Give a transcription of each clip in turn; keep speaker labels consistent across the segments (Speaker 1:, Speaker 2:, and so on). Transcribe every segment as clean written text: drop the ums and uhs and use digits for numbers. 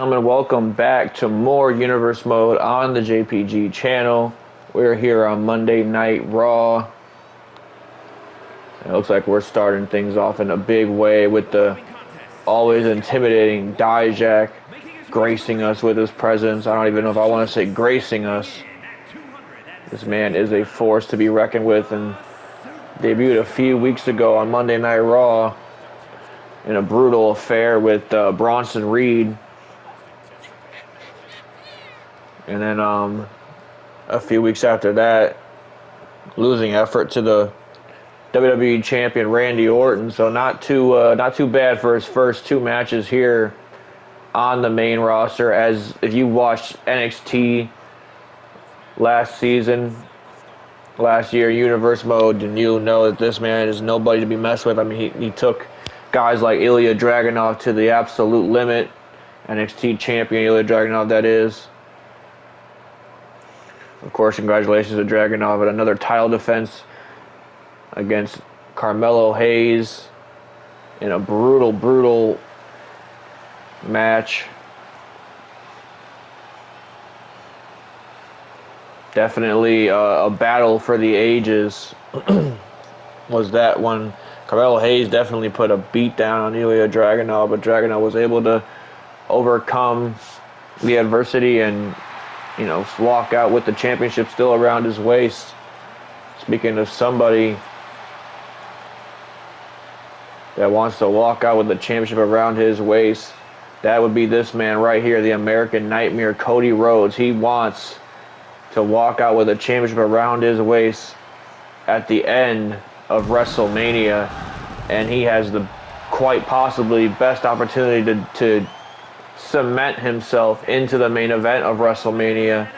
Speaker 1: Welcome back to more Universe Mode on the JPG channel. We're here on Monday Night Raw. It looks like we're starting things off in a big way with the always intimidating Dijak gracing us with his presence. I don't even know if I want to say gracing us. This man is a force to be reckoned with and debuted a few weeks ago on Monday Night Raw in a brutal affair with Bronson Reed. And then a few weeks after that, losing effort to the WWE champion Randy Orton. So not too bad for his first two matches here on the main roster. As if you watched NXT last year, Universe Mode, then you'll know that this man is nobody to be messed with. I mean, he took guys like Ilya Dragunov to the absolute limit. NXT champion Ilya Dragunov, that is. Of course, congratulations to Dragunov at another title defense against Carmelo Hayes in a brutal match. Definitely a battle for the ages was that one. Carmelo Hayes definitely put a beat down on Ilya Dragunov, but Dragunov was able to overcome the adversity and walk out with the championship still around his waist. Speaking of somebody that wants to walk out with the championship around his waist, that would be this man right here, the American Nightmare, Cody Rhodes. He wants to walk out with a championship around his waist at the end of WrestleMania, and he has the quite possibly best opportunity to cement himself into the main event of WrestleMania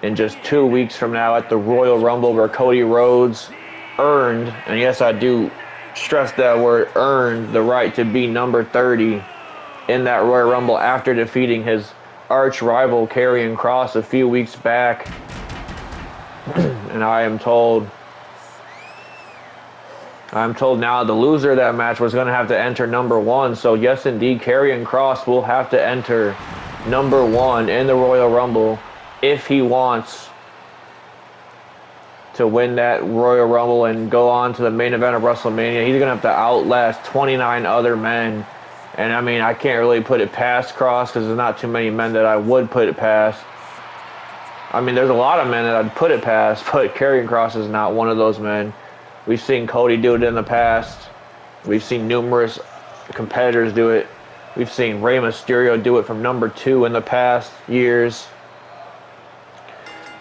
Speaker 1: in just 2 weeks from now at the Royal Rumble, where Cody Rhodes earned, and yes, I do stress that word, earned the right to be number 30 in that Royal Rumble after defeating his arch rival Karrion Kross a few weeks back. And I'm told now the loser of that match was going to have to enter number 1. So yes, indeed, Karrion Kross will have to enter number 1 in the Royal Rumble if he wants to win that Royal Rumble and go on to the main event of WrestleMania. He's going to have to outlast 29 other men. And I mean, I can't really put it past Kross because there's not too many men that I would put it past. I mean, there's a lot of men that I'd put it past, but Karrion Kross is not one of those men. We've seen Cody do it in the past. We've seen numerous competitors do it. We've seen Rey Mysterio do it from number 2 in the past years.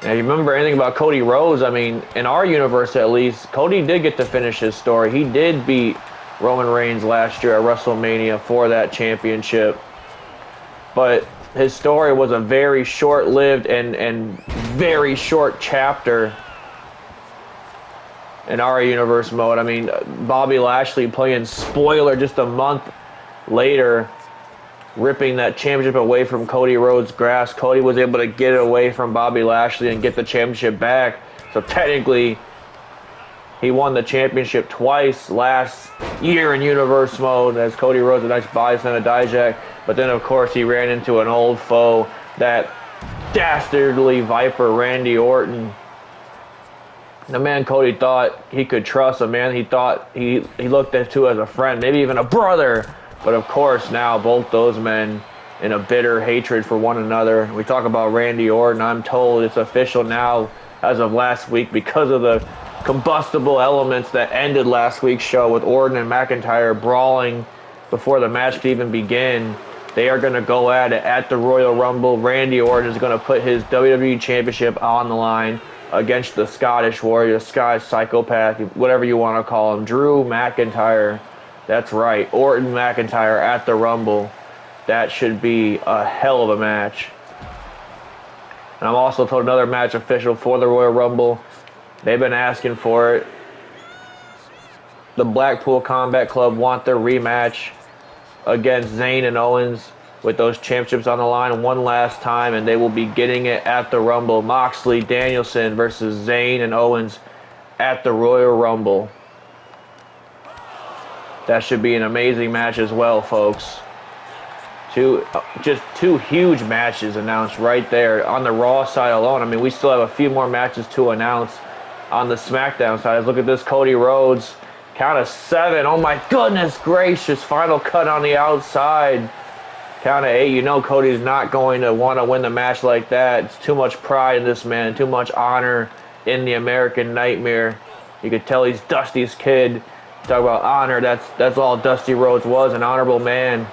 Speaker 1: And if you remember anything about Cody Rhodes, I mean, in our universe at least, Cody did get to finish his story. He did beat Roman Reigns last year at WrestleMania for that championship. But his story was a very short-lived and very short chapter in our Universe Mode. I mean, Bobby Lashley playing spoiler just a month later, ripping that championship away from Cody Rhodes' grasp. Cody was able to get it away from Bobby Lashley and get the championship back. So technically, he won the championship twice last year in Universe Mode as Cody Rhodes, a nice body slam to Dijak. But then, of course, he ran into an old foe, that dastardly Viper, Randy Orton. The man Cody thought he could trust, a man he thought he looked at to as a friend, maybe even a brother. But of course, now both those men in a bitter hatred for one another. We talk about Randy Orton. I'm told it's official now as of last week because of the combustible elements that ended last week's show with Orton and McIntyre brawling before the match could even begin. They are going to go at it at the Royal Rumble. Randy Orton is going to put his WWE Championship on the line against the Scottish Warrior, the Scottish Psychopath, whatever you want to call him, Drew McIntyre. That's right, Orton McIntyre at the Rumble. That should be a hell of a match. And I'm also told another match official for the Royal Rumble. They've been asking for it. The Blackpool Combat Club want their rematch against Zayn and Owens with those championships on the line one last time, and they will be getting it at the Rumble. Moxley, Danielson versus Zayn and Owens at the Royal Rumble. That should be an amazing match as well, folks. Just two huge matches announced right there on the Raw side alone. I mean, we still have a few more matches to announce on the SmackDown side. Look at this, Cody Rhodes, count of 7. Oh my goodness gracious, final cut on the outside. Count of 8. You know Cody's not going to want to win the match like that. It's too much pride in this man, too much honor in the American Nightmare. You could tell he's Dusty's kid. Talk about honor, that's all Dusty Rhodes was, an honorable man.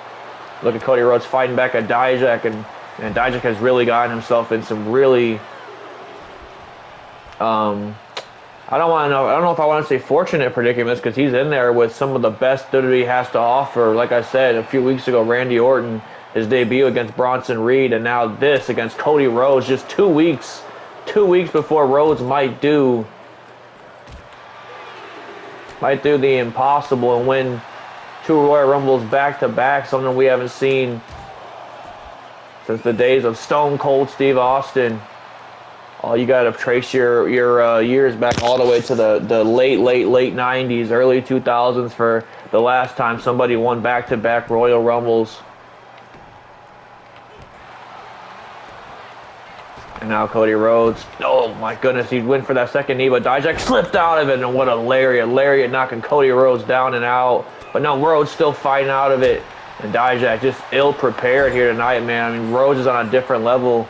Speaker 1: Look at Cody Rhodes fighting back at Dijak, and Dijak has really gotten himself in some really, I don't know if I want to say fortunate predicaments, because he's in there with some of the best WWE has to offer. Like I said a few weeks ago, Randy Orton, his debut against Bronson Reed, and now this against Cody Rhodes, just 2 weeks before Rhodes might do the impossible and win 2 Royal Rumbles back-to-back, something we haven't seen since the days of Stone Cold Steve Austin. You got to trace your years back all the way to the late 90s, early 2000s for the last time somebody won back-to-back Royal Rumbles. And now Cody Rhodes, oh my goodness, he went for that second knee, but Dijak slipped out of it, and what a lariat knocking Cody Rhodes down and out. But no, Rhodes still fighting out of it, and Dijak just ill-prepared here tonight, man. I mean, Rhodes is on a different level.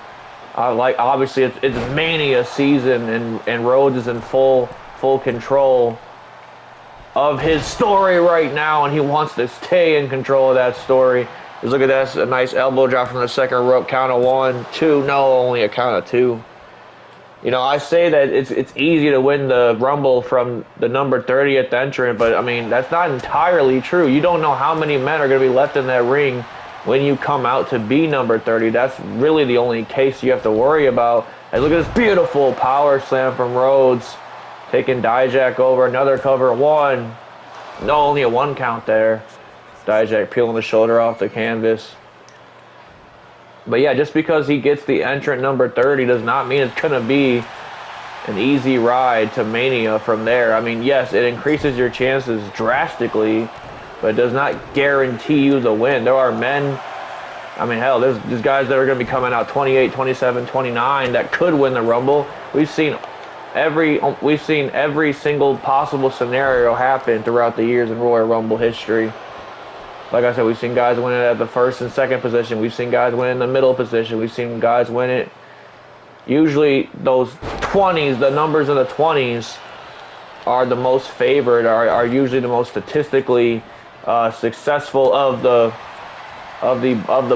Speaker 1: Obviously, it's Mania season, and Rhodes is in full control of his story right now, and he wants to stay in control of that story. Just look at that, a nice elbow drop from the second rope, count of 1, 2, no, only a count of 2. You know, I say that it's easy to win the Rumble from the number 30th entrant, but I mean, that's not entirely true. You don't know how many men are going to be left in that ring when you come out to be number 30. That's really the only case you have to worry about. And look at this beautiful power slam from Rhodes, taking Dijak over, another cover, 1. No, only a 1 count there. Dijak peeling the shoulder off the canvas. But yeah, just because he gets the entrant number 30 does not mean it's going to be an easy ride to Mania from there. I mean, yes, it increases your chances drastically, but it does not guarantee you the win. There are men, I mean, hell, there's guys that are going to be coming out 28, 27, 29 that could win the Rumble. We've seen every single possible scenario happen throughout the years in Royal Rumble history. Like I said, we've seen guys win it at the first and second position. We've seen guys win in the middle position. We've seen guys win it. Usually those 20s, the numbers in the 20s are the most favored, are usually the most statistically successful of the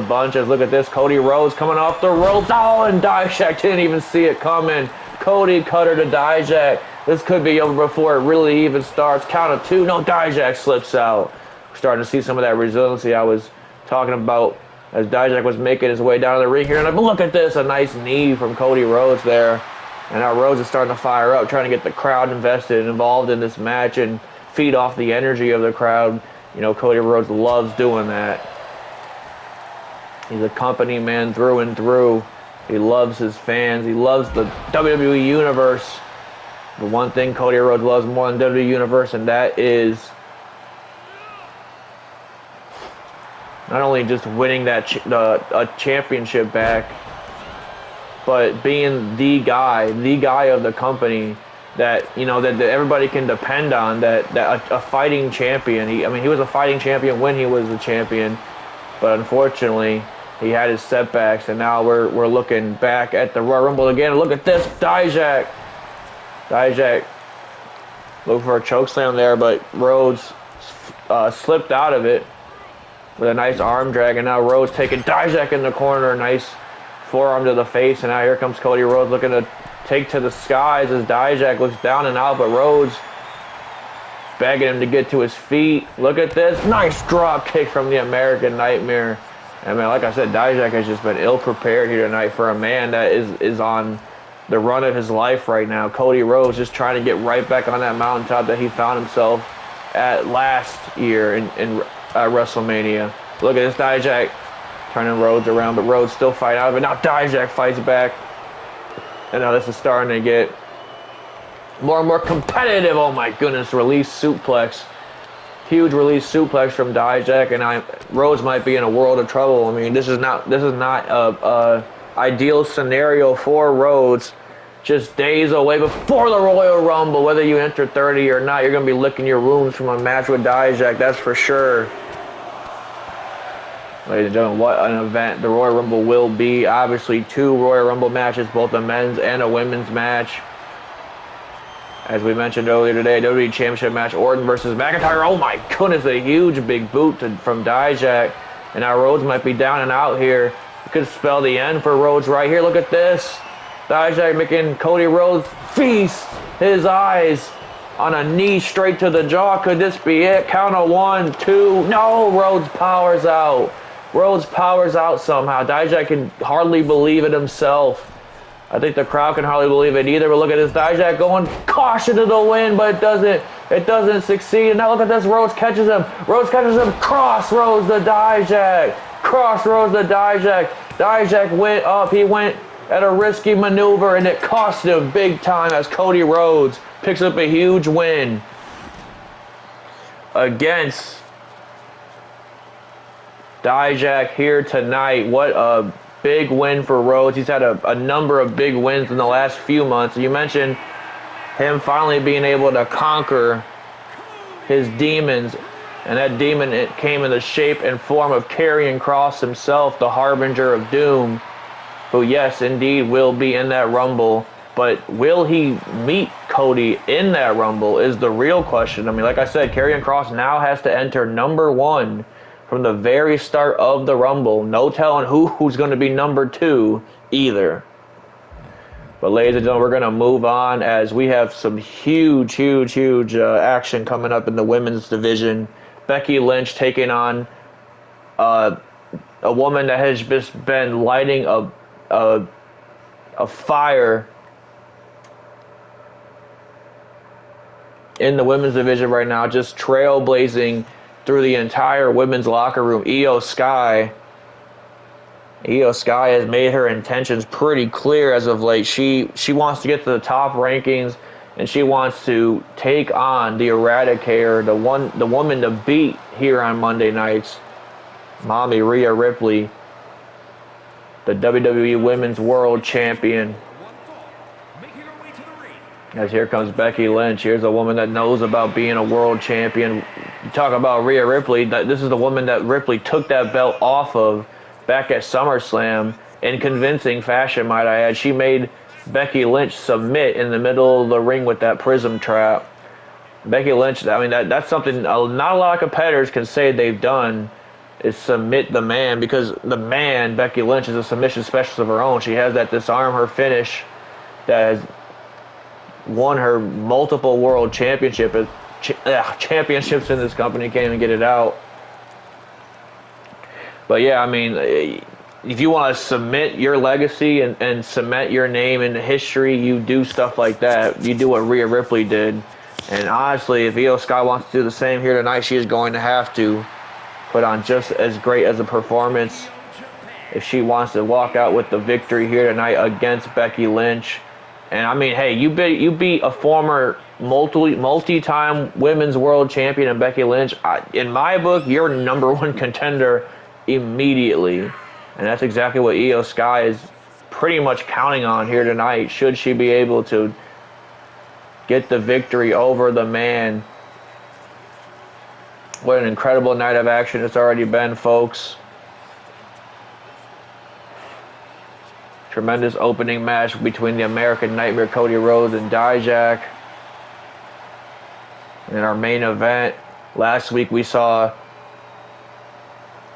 Speaker 1: bunch. As look at this, Cody Rhodes coming off the ropes. Oh, and Dijak didn't even see it coming. Cody cutter to Dijak. This could be over before it really even starts. Count of 2. No, Dijak slips out. Starting to see some of that resiliency I was talking about as Dijak was making his way down the ring here. And look at this, a nice knee from Cody Rhodes there. And now Rhodes is starting to fire up, trying to get the crowd invested and involved in this match and feed off the energy of the crowd. You know, Cody Rhodes loves doing that. He's a company man through and through. He loves his fans. He loves the WWE Universe. The one thing Cody Rhodes loves more than WWE Universe, and that is not only just winning a championship back, but being the guy of the company that, you know, that everybody can depend on, that a fighting champion. He was a fighting champion when he was a champion, but unfortunately he had his setbacks, and now we're looking back at the Royal Rumble again. Look at this, Dijak looking for a chokeslam there, but Rhodes slipped out of it with a nice arm drag, and now Rhodes taking Dijak in the corner, nice forearm to the face, and now here comes Cody Rhodes looking to take to the skies as Dijak looks down and out, but Rhodes begging him to get to his feet. Look at this, nice drop kick from the American Nightmare. And man, like I said, Dijak has just been ill-prepared here tonight for a man that is on the run of his life right now. Cody Rhodes just trying to get right back on that mountaintop that he found himself at last year in WrestleMania. Look at this, Dijak turning Rhodes around, but Rhodes still fighting out of it. Now Dijak fights back. And now this is starting to get more and more competitive. Oh my goodness, release suplex. Huge release suplex from Dijak, and Rhodes might be in a world of trouble. I mean, this is not a ideal scenario for Rhodes. Just days away before the Royal Rumble, whether you enter 30 or not, you're going to be licking your wounds from a match with Dijak, that's for sure. Ladies and gentlemen, what an event the Royal Rumble will be. Obviously, 2 Royal Rumble matches, both a men's and a women's match. As we mentioned earlier today, WWE Championship match, Orton versus McIntyre. Oh my goodness, a huge big boot from Dijak. And now Rhodes might be down and out here. It could spell the end for Rhodes right here. Look at this. Dijak making Cody Rhodes feast his eyes on a knee straight to the jaw. Could this be it? Count of 1, 2. No, Rhodes powers out. Rhodes powers out somehow. Dijak can hardly believe it himself. I think the crowd can hardly believe it either. But look at this, Dijak going caution to the wind, but it doesn't succeed. And now look at this, Rhodes catches him. Rhodes catches him, crossroads the Dijak. Crossroads the Dijak. Dijak went up, he went at a risky maneuver, and it cost him big time as Cody Rhodes picks up a huge win against Dijak here tonight. What a big win for Rhodes. He's had a number of big wins in the last few months. You mentioned him finally being able to conquer his demons, and that demon, it came in the shape and form of Karrion Kross himself, the Harbinger of Doom, who, yes, indeed, will be in that Rumble. But will he meet Cody in that Rumble is the real question. I mean, like I said, Karrion Kross now has to enter number 1 from the very start of the Rumble. No telling who's going to be number 2 either. But ladies and gentlemen, we're going to move on as we have some huge action coming up in the women's division. Becky Lynch taking on a woman that has just been lighting a fire in the women's division right now, just trailblazing through the entire women's locker room. Iyo Sky. Iyo Sky has made her intentions pretty clear as of late. She wants to get to the top rankings, and she wants to take on the Eradicator, the woman to beat here on Monday nights, Mommy Rhea Ripley, the WWE Women's World Champion. As here comes Becky Lynch. Here's a woman that knows about being a world champion. You talk about Rhea Ripley. This is the woman that Ripley took that belt off of back at SummerSlam in convincing fashion, might I add. She made Becky Lynch submit in the middle of the ring with that prism trap. Becky Lynch, I mean, that's something not a lot of competitors can say they've done, is submit the man, because the man, Becky Lynch, is a submission specialist of her own. She has that disarm her finish that has won her multiple world championships in this company. Can't even get it out. But yeah, I mean, if you want to submit your legacy and cement your name into history, you do stuff like that. You do what Rhea Ripley did. And honestly, if Iyo Sky wants to do the same here tonight, she is going to have to put on just as great as a performance if she wants to walk out with the victory here tonight against Becky Lynch. And I mean, hey, you beat a former multi-time women's world champion in Becky Lynch. In my book, you're number 1 contender immediately. And that's exactly what Iyo Sky is pretty much counting on here tonight, should she be able to get the victory over the man. What an incredible night of action it's already been, folks. Tremendous opening match between the American Nightmare Cody Rhodes and Dijak. In our main event, last week we saw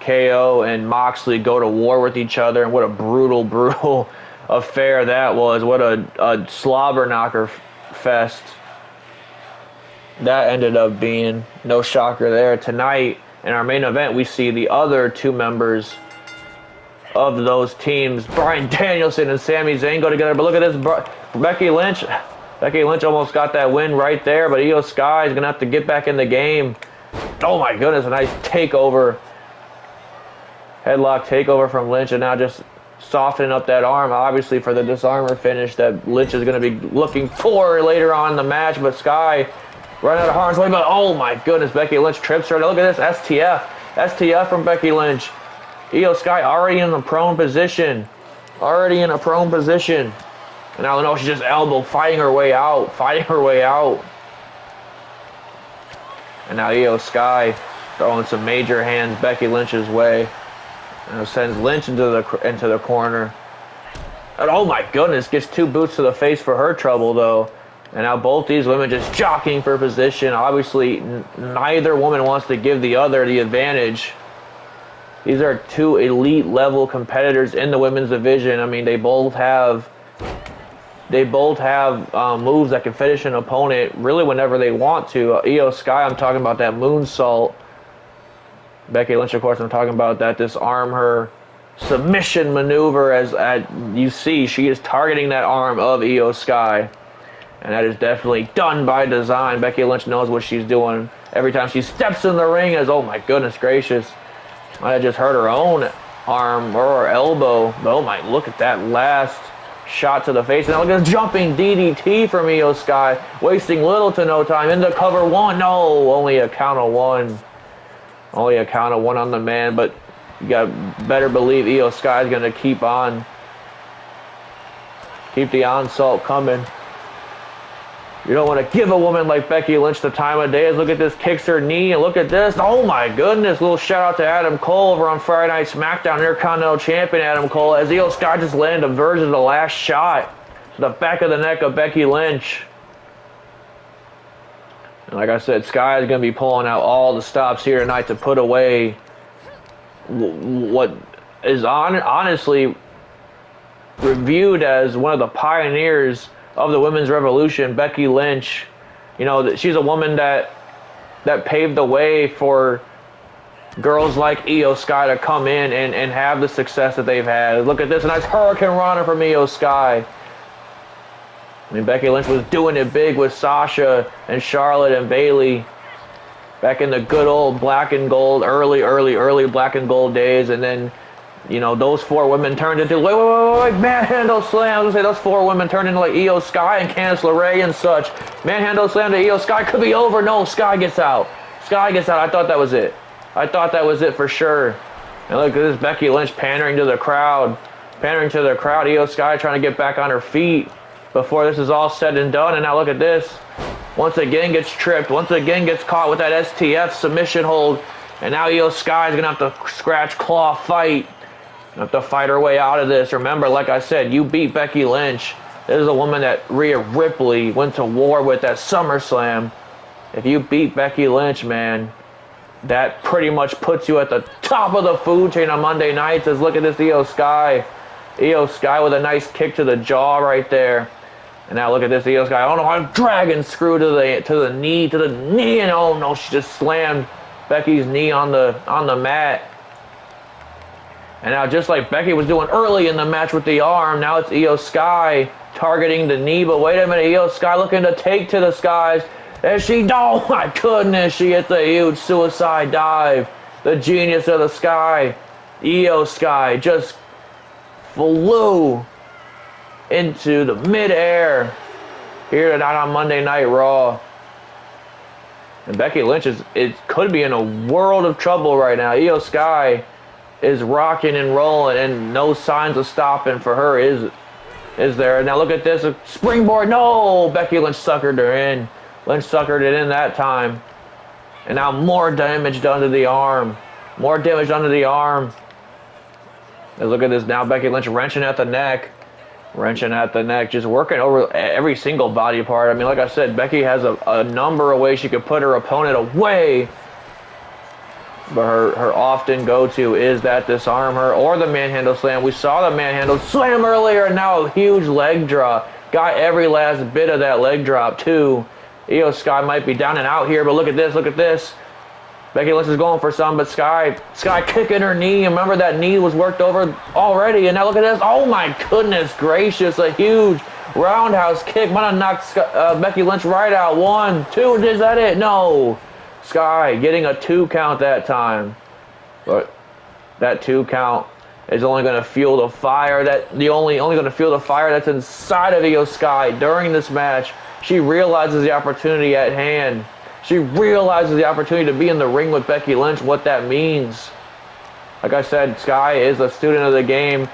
Speaker 1: KO and Moxley go to war with each other, and what a brutal affair that was. What a slobber knocker fest that ended up being. No shocker there. Tonight, in our main event, we see the other 2 members of those teams, Bryan Danielson and Sami Zayn, go together. But look at this, Becky Lynch. Becky Lynch almost got that win right there, but Iyo Sky is going to have to get back in the game. Oh my goodness, a nice takeover. Headlock takeover from Lynch, and now just softening up that arm, obviously, for the disarmer finish that Lynch is going to be looking for later on in the match. But Sky Running out of harm's way, but oh my goodness, Becky Lynch trips her. Now look at this, STF. STF from Becky Lynch. Iyo Sky already in the prone position. Already in a prone position. And now no, she's just elbow fighting her way out. Fighting her way out. And now Iyo Sky throwing some major hands Becky Lynch's way. And it sends Lynch into the corner. And oh my goodness, gets 2 boots to the face for her trouble though. And now both these women just jockeying for position. Obviously, neither woman wants to give the other the advantage. These are 2 elite level competitors in the women's division. I mean, they both have moves that can finish an opponent really whenever they want to. Iyo Sky, I'm talking about that moonsault. Becky Lynch, of course, I'm talking about that disarm her submission maneuver. As you see, she is targeting that arm of Iyo Sky. And that is definitely done by design. Becky Lynch knows what she's doing every time she steps in the ring. As oh my goodness gracious, might have just hurt her own arm or her elbow. But oh my, look at that last shot to the face. And now look at this jumping DDT from Iyo Sky, wasting little to no time into cover 1. No, only a count of 1. Only a count of 1 on the man. But you got better believe Iyo Sky is gonna keep the onslaught coming. You don't want to give a woman like Becky Lynch the time of day. Look at this, kicks her knee, and look at this. Oh my goodness, little shout out to Adam Cole over on Friday Night SmackDown, Intercontinental Champion Adam Cole, as Iyo Sky just landed a version of the last shot to the back of the neck of Becky Lynch. And like I said, Sky is going to be pulling out all the stops here tonight to put away what is honestly reviewed as one of the pioneers of the women's revolution, Becky Lynch. You know, she's a woman that paved the way for girls like Iyo Sky to come in and have the success that they've had. Look at this, a nice Hurricane Rana from Iyo Sky. I mean, Becky Lynch was doing it big with Sasha and Charlotte and Bayley back in the good old black and gold, early black and gold days. And then, you know, those 4 women turned into, wait, manhandle slam. I was gonna say those 4 women turned into like Iyo Sky and Candice LeRae and such. Manhandle slam to Iyo Sky, could be over. No, Sky gets out. Sky gets out. I thought that was it. I thought that was it for sure. And look at this, Becky Lynch pandering to the crowd. Iyo Sky trying to get back on her feet before this is all said and done. And now look at this. Once again gets tripped. Once again gets caught with that STF submission hold. And now Iyo Sky is going to have to scratch, claw, fight. Have to fight her way out of this. Remember, like I said, you beat Becky Lynch. This is a woman that Rhea Ripley went to war with at SummerSlam. If you beat Becky Lynch, man, that pretty much puts you at the top of the food chain on Monday nights. Let's look at this Iyo Sky. Iyo Sky with a nice kick to the jaw right there. And now look at this Iyo Sky. Oh no, I'm dragging screw to the knee, and oh no, she just slammed Becky's knee on the mat. And now, just like Becky was doing early in the match with the arm, now it's Iyo Sky targeting the knee. But wait a minute, Iyo Sky looking to take to the skies. And oh my goodness, she hits a huge suicide dive. The genius of the Sky. Iyo Sky just flew into the midair here tonight on Monday Night Raw. And Becky Lynch could be in a world of trouble right now. Iyo Sky is rocking and rolling, and no signs of stopping for her is there. Now look at this, a springboard. No, Becky Lynch suckered her in. Lynch suckered it in that time. And now more damage done to the arm. More damage done to the arm. And look at this now, Becky Lynch wrenching at the neck. Just working over every single body part. I mean, like I said, Becky has a number of ways she could put her opponent away. But her often go-to is that disarm her or the manhandle slam. We saw the manhandle slam earlier, and now a huge leg drop. Got every last bit of that leg drop, too. Iyo Sky might be down and out here, but look at this. Becky Lynch is going for some, but Sky kicking her knee. Remember, that knee was worked over already, and now look at this. Oh, my goodness gracious. A huge roundhouse kick. Might have knocked Becky Lynch right out. 1, 2, is that it? No. Sky getting a 2 count that time. But that 2 count is only going to fuel the fire only going to fuel the fire that's inside of Iyo Sky during this match. She realizes the opportunity at hand. She realizes the opportunity to be in the ring with Becky Lynch, what that means. Like I said, Sky is a student of the game,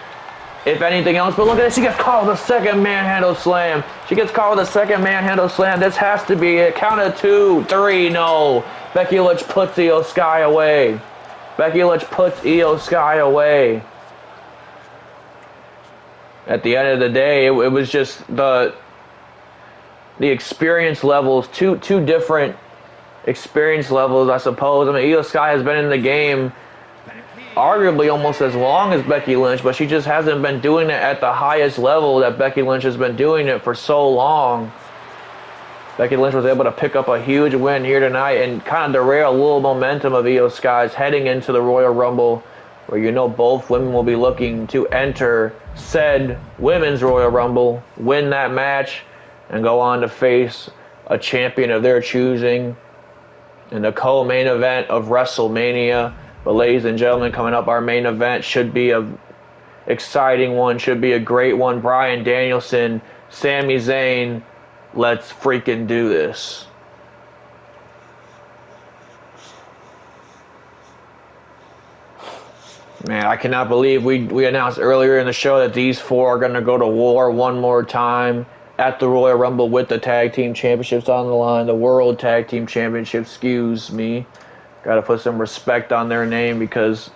Speaker 1: if anything else. But look at this. She gets caught with a second manhandle slam. She gets caught with a second manhandle slam. This has to be it. Count of 2, 3, no. Becky Lynch puts Iyo Sky away. Becky Lynch puts Iyo Sky away. At the end of the day, it was just the experience levels, two different experience levels, I suppose. I mean, Iyo Sky has been in the game arguably almost as long as Becky Lynch, but she just hasn't been doing it at the highest level that Becky Lynch has been doing it for so long. Becky Lynch was able to pick up a huge win here tonight and kind of derail a little momentum of Iyo Sky's heading into the Royal Rumble, where you know both women will be looking to enter said Women's Royal Rumble, win that match, and go on to face a champion of their choosing in the co-main event of WrestleMania. But ladies and gentlemen, coming up, our main event should be a exciting one, should be a great one. Bryan Danielson, Sami Zayn, let's freaking do this. Man, I cannot believe we announced earlier in the show that these four are going to go to war one more time at the Royal Rumble with the Tag Team Championships on the line. The World Tag Team Championship, excuse me. Got to put some respect on their name because,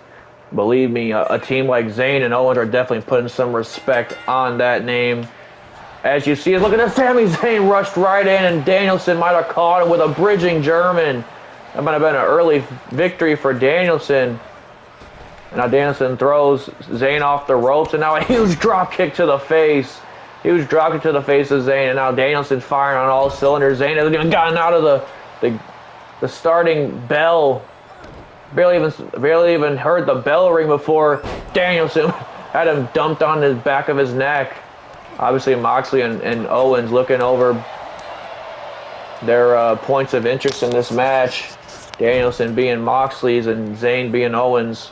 Speaker 1: believe me, a team like Zayn and Owens are definitely putting some respect on that name. As you see, look at this. Sami Zayn rushed right in, and Danielson might have caught him with a bridging German. That might have been an early victory for Danielson. And now Danielson throws Zayn off the ropes, and now a huge drop kick to the face. Huge drop kick to the face of Zayn, and now Danielson's firing on all cylinders. Zayn hasn't even gotten out of the starting bell. Barely even heard the bell ring before Danielson had him dumped on the back of his neck. Obviously, Moxley and Owens looking over their points of interest in this match. Danielson being Moxley's and Zayn being Owens'.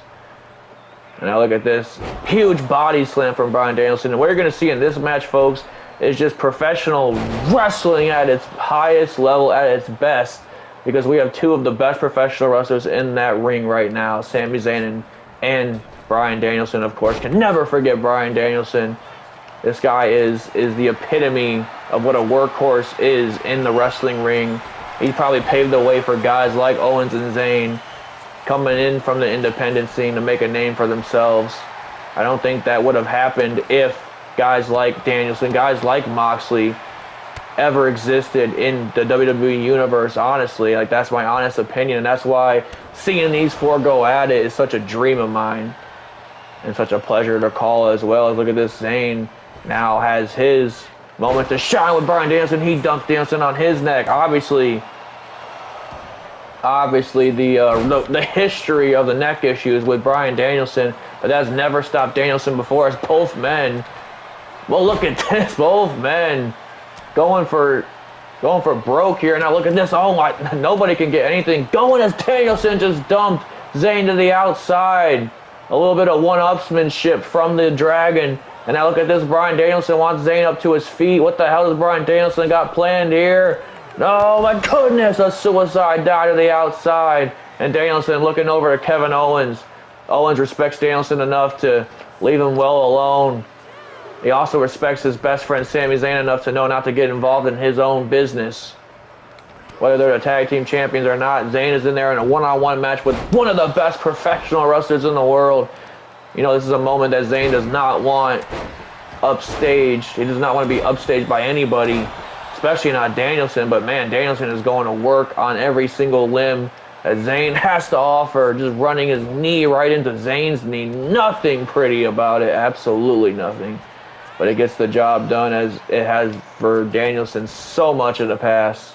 Speaker 1: And now look at this huge body slam from Bryan Danielson. And what you're going to see in this match, folks, is just professional wrestling at its highest level, at its best. Because we have two of the best professional wrestlers in that ring right now. Sami Zayn and Bryan Danielson, of course. Can never forget Bryan Danielson. This guy is the epitome of what a workhorse is in the wrestling ring. He probably paved the way for guys like Owens and Zayn coming in from the independent scene to make a name for themselves. I don't think that would have happened if guys like Danielson, guys like Moxley ever existed in the WWE universe, honestly. Like, that's my honest opinion, and that's why seeing these four go at it is such a dream of mine and such a pleasure to call as well. Look at this. Zayn now has his moment to shine with Bryan Danielson. He dunked Danielson on his neck. Obviously the history of the neck issues with Bryan Danielson, but that's never stopped Danielson before. As both men, well, look at this, both men going for broke here. Now look at this. Oh my, nobody can get anything going as Danielson just dumped Zayn to the outside. A little bit of one-upsmanship from the Dragon. And now look at this. Bryan Danielson wants Zayn up to his feet. What the hell does Bryan Danielson got planned here? Oh my goodness, a suicide dive to the outside. And Danielson looking over to Kevin Owens. Owens respects Danielson enough to leave him well alone. He also respects his best friend Sami Zayn enough to know not to get involved in his own business. Whether they're the tag team champions or not, Zayn is in there in a one-on-one match with one of the best professional wrestlers in the world. You know, this is a moment that Zayn does not want upstaged. He does not want to be upstaged by anybody, especially not Danielson. But man, Danielson is going to work on every single limb that Zayn has to offer, just running his knee right into Zayn's knee. Nothing pretty about it, absolutely nothing. But it gets the job done, as it has for Danielson so much in the past.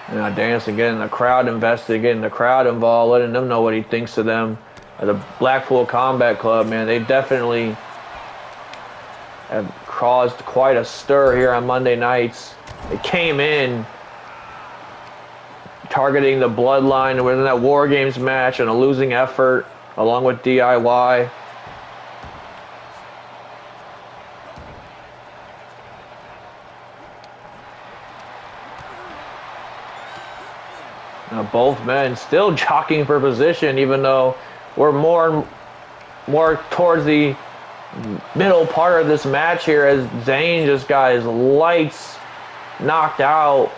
Speaker 1: You know, Danielson getting the crowd invested, getting the crowd involved, letting them know what he thinks of them. The Blackpool Combat Club, man, they definitely have caused quite a stir here on Monday nights. They came in targeting the Bloodline within that War Games match and a losing effort, along with DIY. Both men still jockeying for position, even though we're more towards the middle part of this match here, as Zayn just got his lights knocked out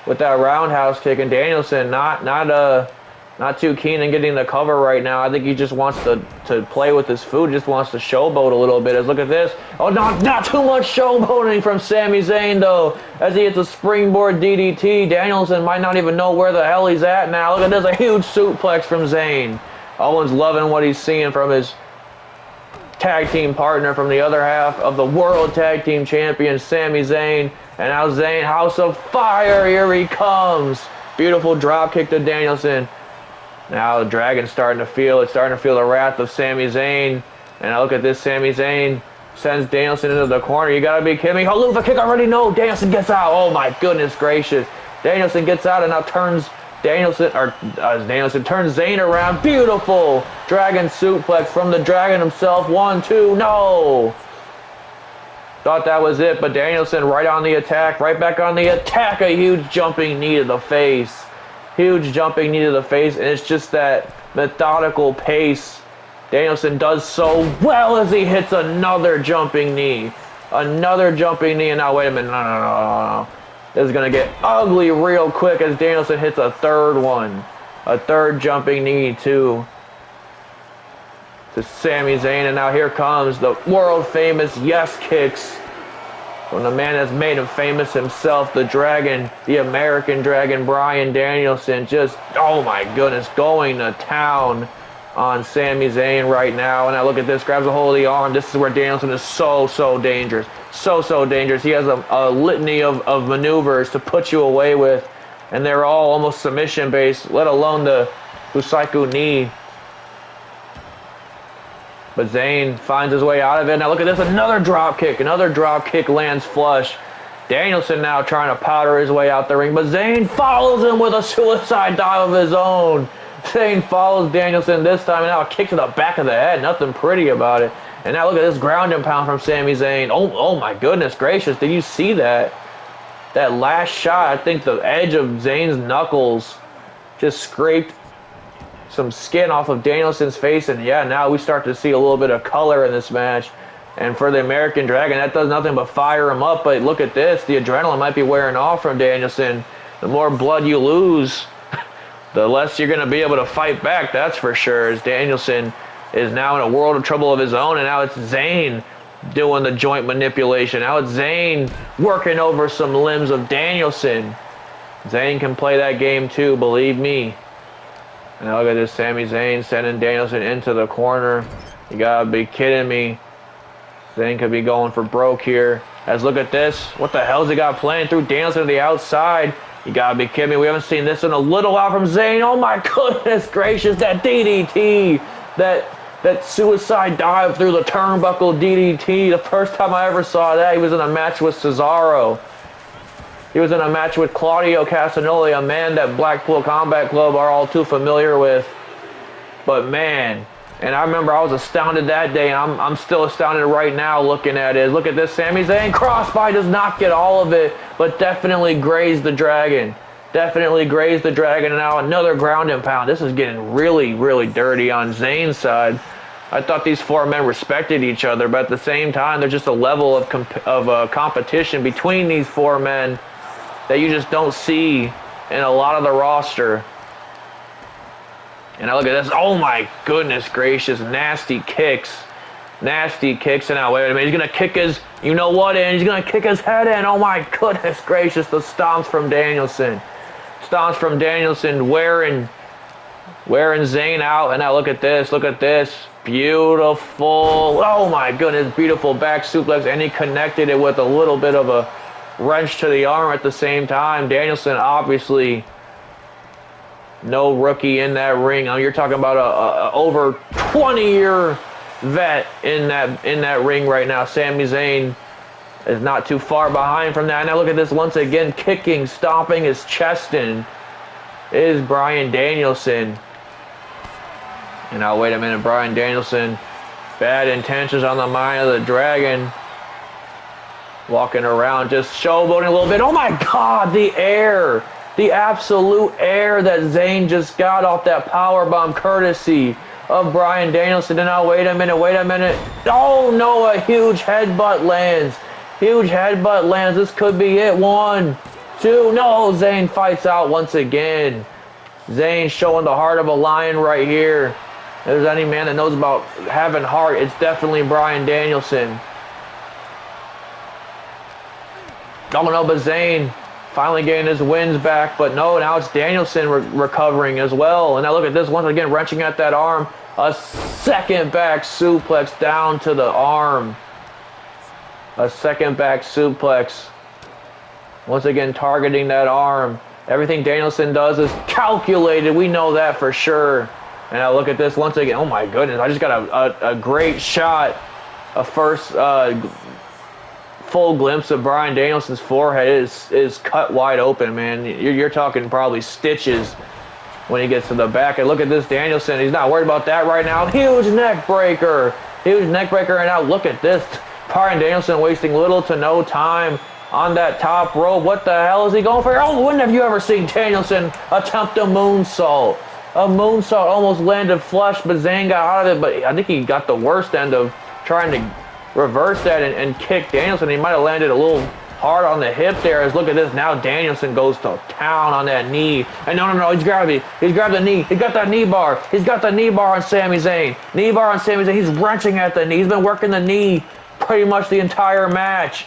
Speaker 1: with that roundhouse kick, and Danielson not too keen in getting the cover right now. I think he just wants to play with his food, just wants to showboat a little bit. As look at this. Oh, not too much showboating from Sami Zayn, though, as he hits a springboard DDT. Danielson might not even know where the hell he's at now. Look at this, a huge suplex from Zayn. Owens loving what he's seeing from his tag team partner from the other half of the World Tag Team Champion, Sami Zayn. And now Zayn, House of Fire, here he comes. Beautiful drop kick to Danielson. Now the Dragon's starting to feel the wrath of Sami Zayn. And now look at this, Sami Zayn sends Danielson into the corner. You gotta be kidding me. Haluva kick already, no. Danielson gets out. Oh my goodness gracious. Danielson gets out and now turns Danielson turns Zayn around. Beautiful Dragon suplex from the Dragon himself. 1, 2, no. Thought that was it, but Danielson right on the attack, right back on the attack. A huge jumping knee to the face. Huge jumping knee to the face, and it's just that methodical pace Danielson does so well as he hits another jumping knee. Another jumping knee, and now wait a minute, no. This is going to get ugly real quick as Danielson hits a third one. A third jumping knee to Sami Zayn, and now here comes the world famous yes kicks from the man that's made him famous himself, the Dragon, the American Dragon, Bryan Danielson. Just, oh my goodness, going to town on Sami Zayn right now. And now look at this, grabs a hold of the arm. This is where Danielson is so dangerous. So dangerous. He has a litany of maneuvers to put you away with, and they're all almost submission based, let alone the Busaiku knee. But Zayn finds his way out of it. Now look at this, another drop kick. Another drop kick lands flush. Danielson now trying to powder his way out the ring, but Zayn follows him with a suicide dive of his own. Zayn follows Danielson this time, and now a kick to the back of the head. Nothing pretty about it. And now look at this ground and pound from Sami Zayn. Oh my goodness gracious, did you see that? That last shot, I think the edge of Zayn's knuckles just scraped some skin off of Danielson's face, and yeah, now we start to see a little bit of color in this match. And for the American Dragon, that does nothing but fire him up. But look at this, the adrenaline might be wearing off from Danielson. The more blood you lose, the less you're going to be able to fight back, that's for sure. As Danielson is now in a world of trouble of his own, and now it's Zayn doing the joint manipulation. Now it's Zayn working over some limbs of Danielson. Zayn can play that game too, believe me. And now look at this, Sami Zayn sending Danielson into the corner. You gotta be kidding me. Zayn could be going for broke here. As look at this. What the hell's he got playing through Danielson to the outside? You gotta be kidding me. We haven't seen this in a little while from Zayn. Oh my goodness gracious. That DDT. That suicide dive through the turnbuckle DDT. The first time I ever saw that, he was in a match with Cesaro. He was in a match with Claudio Castagnoli, a man that Blackpool Combat Club are all too familiar with. But man, and I remember I was astounded that day, and I'm still astounded right now looking at it. Look at this, Sami Zayn crossbody does not get all of it, but definitely grazed the Dragon. Definitely grazed the Dragon, and now another ground and pound. This is getting really dirty on Zayn's side. I thought these four men respected each other, but at the same time, there's just a level of competition between these four men that you just don't see in a lot of the roster. And now look at this. Oh my goodness gracious. Nasty kicks. Nasty kicks. And now wait a minute. He's going to kick his, you know what, in. He's going to kick his head in. Oh my goodness gracious. The stomps from Danielson. Stomps from Danielson wearing Zayn out. And now look at this. Look at this. Beautiful. Oh my goodness. Beautiful back suplex. And he connected it with a little bit of a wrench to the arm at the same time. Danielson obviously no rookie in that ring. You're talking about a over 20-year vet in that ring right now. Sami Zayn is not too far behind from that. Now look at this once again, kicking, stomping his chest in is Bryan Danielson. And now wait a minute, Bryan Danielson, bad intentions on the mind of the Dragon. Walking around, just showboating a little bit. Oh my God, the air. The absolute air that Zayn just got off that powerbomb courtesy of Bryan Danielson. And now, wait a minute. Oh, no, a huge headbutt lands. Huge headbutt lands. This could be it. 1, 2. No, Zayn fights out once again. Zayn showing the heart of a lion right here. If there's any man that knows about having heart, it's definitely Bryan Danielson. Oh, no, but Zayn finally getting his wins back, but no, now it's Danielson recovering as well. And now look at this, once again, wrenching at that arm. A second back suplex down to the arm. A second back suplex. Once again, targeting that arm. Everything Danielson does is calculated. We know that for sure. And now look at this once again. Oh my goodness, I just got a great shot. A first full glimpse of Bryan Danielson's forehead is cut wide open, man. You're talking probably stitches when he gets to the back. And look at this Danielson. He's not worried about that right now. Huge neck breaker. Huge neck breaker. And now look at this. Bryan Danielson wasting little to no time on that top rope. What the hell is he going for? Oh, when have you ever seen Danielson attempt a moonsault? A moonsault almost landed flush, but Zayn got out of it. But I think he got the worst end of trying to reverse that and kick Danielson. He might have landed a little hard on the hip there. As look at this, now Danielson goes to town on that knee. And no, he's grabbed it. He's grabbed the knee. He's got that knee bar. He's got the knee bar on Sami Zayn. Knee bar on Sami Zayn. He's wrenching at the knee. He's been working the knee pretty much the entire match.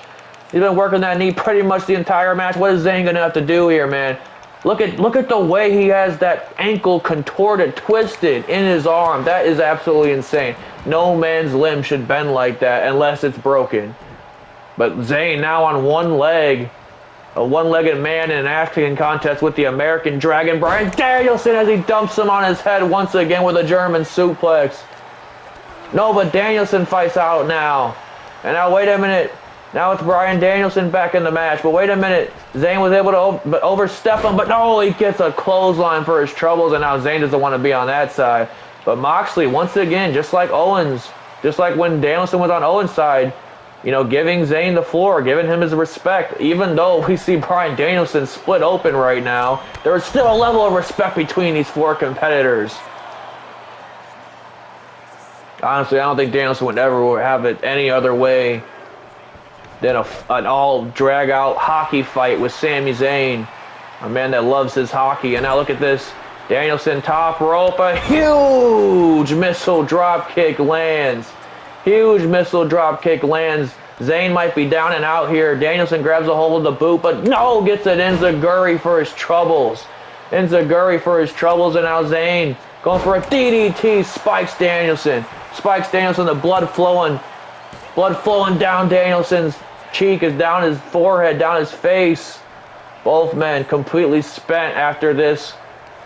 Speaker 1: He's been working that knee pretty much the entire match. What is Zayn gonna have to do here, man? Look at the way he has that ankle contorted, twisted in his arm. That is absolutely insane. No man's limb should bend like that unless it's broken. But Zayn now on one leg, a one-legged man in an African contest with the American Dragon, Bryan Danielson, as he dumps him on his head once again with a German suplex. No, but Danielson fights out now. And now, wait a minute. Now it's Bryan Danielson back in the match. But wait a minute. Zayn was able to overstep him. But no, he gets a clothesline for his troubles. And now Zayn doesn't want to be on that side. But Moxley, once again, just like Owens, just like when Danielson was on Owens' side, you know, giving Zayn the floor, giving him his respect. Even though we see Bryan Danielson split open right now, there is still a level of respect between these four competitors. Honestly, I don't think Danielson would ever have it any other way than an all drag-out hockey fight with Sami Zayn, a man that loves his hockey. And now look at this. Danielson top rope, a huge missile drop kick lands. Huge missile drop kick lands. Zayn might be down and out here. Danielson grabs a hold of the boot, but no, gets an enziguri for his troubles. Enziguri for his troubles, and now Zayn going for a DDT, spikes Danielson. Spikes Danielson, the blood flowing down Danielson's cheek, is down his forehead, down his face. Both men completely spent after this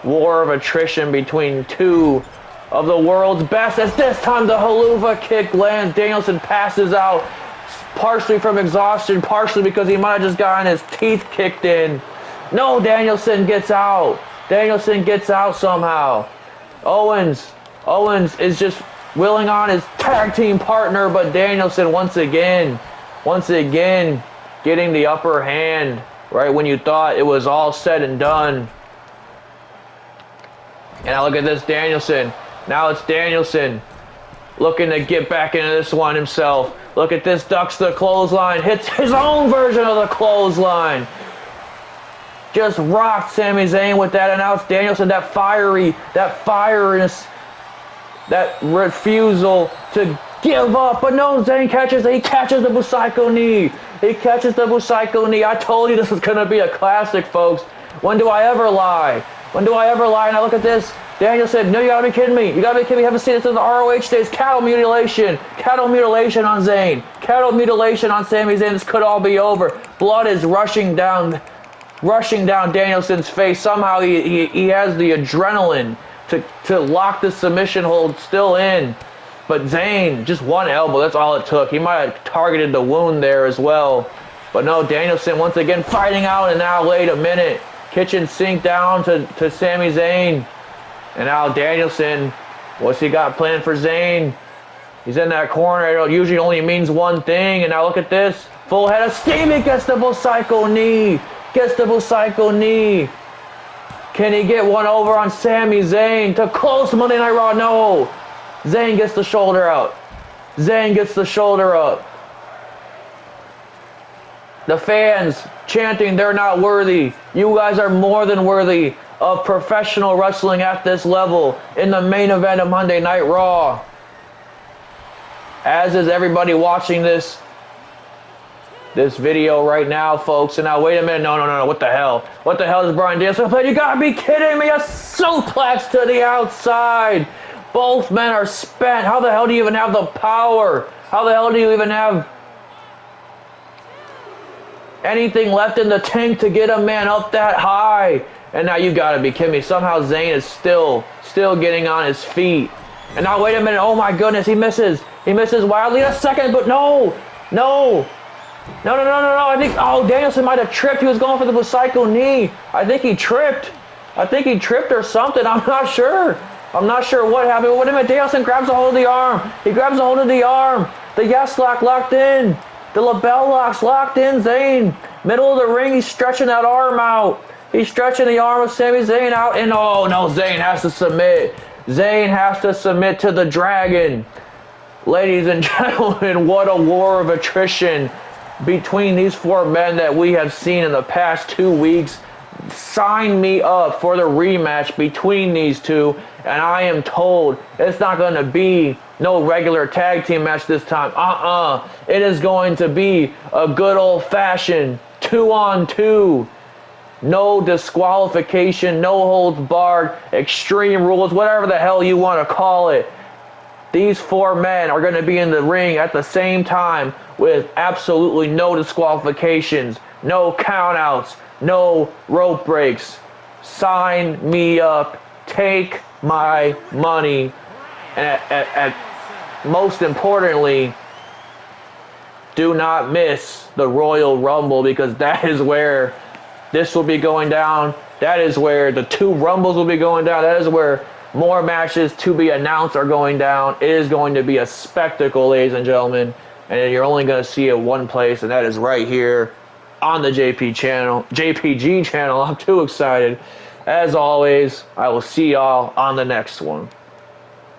Speaker 1: war of attrition between two of the world's best. As this time the haluva kick lands, Danielson passes out, partially from exhaustion, partially because he might have just gotten his teeth kicked in. No, Danielson gets out. Danielson gets out somehow. Owens is just willing on his tag team partner, but Danielson once again getting the upper hand right when you thought it was all said and done. And now look at this Danielson. Now it's Danielson looking to get back into this one himself. Look at this, ducks the clothesline, hits his own version of the clothesline. Just rocked Sami Zayn with that, and now it's Danielson, that firiness, that refusal to give up. But no, Zayn catches the Busaiku knee. He catches the Busaiku knee. I told you this was going to be a classic, folks. When do I ever lie? When do I ever lie? Now look at this. Daniel said, no, you gotta be kidding me. You gotta be kidding me. You haven't seen this in the ROH days. Cattle mutilation. Cattle mutilation on Zayn. Cattle mutilation on Sami Zayn. This could all be over. Blood is rushing down Danielson's face. Somehow he has the adrenaline to lock the submission hold still in. But Zayn, just one elbow, that's all it took. He might have targeted the wound there as well. But no, Danielson once again fighting out, and now wait a minute. Kitchen sink down to Sami Zayn. And now Danielson, what's he got planned for Zayn? He's in that corner. It usually only means one thing. And now look at this. Full head of steam. He gets the Busaiku knee. Gets the Busaiku knee. Can he get one over on Sami Zayn to close Monday Night Raw? No. Zayn gets the shoulder out. Zayn gets the shoulder up. The fans chanting they're not worthy. You guys are more than worthy of professional wrestling at this level in the main event of Monday Night Raw. As is everybody watching this video right now, folks. And now, wait a minute. No. What the hell? What the hell is Bryan Danielson playing? You gotta be kidding me. A suplex to the outside. Both men are spent. How the hell do you even have the power? How the hell do you even have anything left in the tank to get a man up that high? And now you gotta be kidding me. Somehow Zayn is still getting on his feet. And now, wait a minute. Oh my goodness. He misses. He misses wildly. A second, but no. I think, Danielson might have tripped. He was going for the psycho knee. I think he tripped. Or something. I'm not sure. I'm not sure what happened. Wait a minute. Danielson grabs a hold of the arm. He grabs a hold of the arm. The yes lock locked in. The label lock's locked in. Zayn, middle of the ring. He's stretching that arm out. He's stretching the arm of Sami Zayn out. And oh no, Zayn has to submit. Zayn has to submit to the Dragon. Ladies and gentlemen, what a war of attrition between these four men that we have seen in the past 2 weeks. Sign me up for the rematch between these two, and I am told it's not going to be no regular tag team match this time. It is going to be a good old-fashioned 2-on-2. No disqualification, no holds barred, extreme rules, whatever the hell you want to call it. These four men are going to be in the ring at the same time with absolutely no disqualifications, no countouts, no rope breaks. Sign me up. Take my money. And most importantly, do not miss the Royal Rumble, because that is where this will be going down. That is where the 2 Rumbles will be going down. That is where more matches to be announced are going down. It is going to be a spectacle, ladies and gentlemen. And you're only going to see it one place, and that is right here on the JPG channel. I'm too excited. As always, I will see y'all on the next one.